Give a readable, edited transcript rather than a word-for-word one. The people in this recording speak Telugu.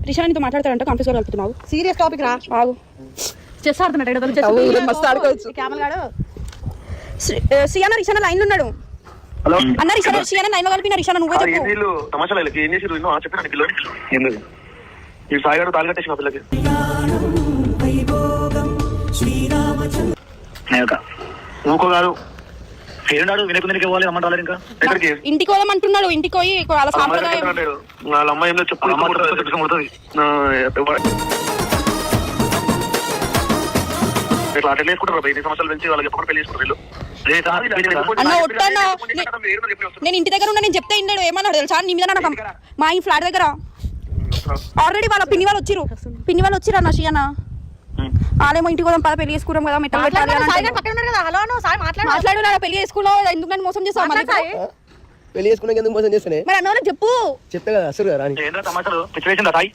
రిషాన్ నీతో మాట్లాడతాడంట కాన్ఫరెన్స్ కాల్ కలుపుతున్నావు. సీరియస్ టాపిక్ రా. ఆగు చెస్ ఆడుతున్నాడు. మస్తు ఆడుకోవచ్చు. క్యామల్ గాడు సియానా రిషానా లైన్ ఉన్నాడు. హలో అన్న రిషానా లైన్ లో కలిపిన రిషానా నువ్వే చెప్పు. వీళ్ళు తమాషాలకి ఏం చేసి చెప్పిన పిల్లలు ఎందుకు ఈ సాయిగాడు తాళి కట్టేసి మా పిల్లకి ఊకో కాదు ఏడున్నాడు వినకుందరికి ఇవ్వాలి రమ్మంటారు ఇంకా ఎక్కడికి ఇంటికి పోదామంటున్నాడు. ఇంటికి పోయి వాళ్ళ సాంప్రదాయం వాళ్ళ అమ్మాయి ఏం చెప్పు ఇట్లా అటెండ్ చేసుకుంటారు 5 సంవత్సరాల నుంచి వాళ్ళకి ఎప్పుడు పెళ్లి చేసుకుంటారు వీళ్ళు. అన్న వద్దన్నా నేను ఇంటి దగ్గర ఉన్నా. నేను చెప్తే ఇంటాడు ఏమన్నాడు తెలుసా నీ మీద మా ఈ ఫ్లాట్ దగ్గర ఆల్రెడీ వాళ్ళ పిన్ని వాళ్ళు వచ్చిరు అన్న షియానా వాళ్ళేమో ఇంటికి పోదాం పద పెళ్లి చేసుకున్నాం కదా మెట్ట మాట్లాడు పెళ్లి చేసుకున్నావు ఎందుకు నన్ను మోసం చేస్తావు పెళ్లి చేసుకున్నాక ఎందుకు మోసం చేస్తానే మరి అన్న చెప్పు చెప్తా కదా అసలు తమాషాలు సిచ్యువేషన్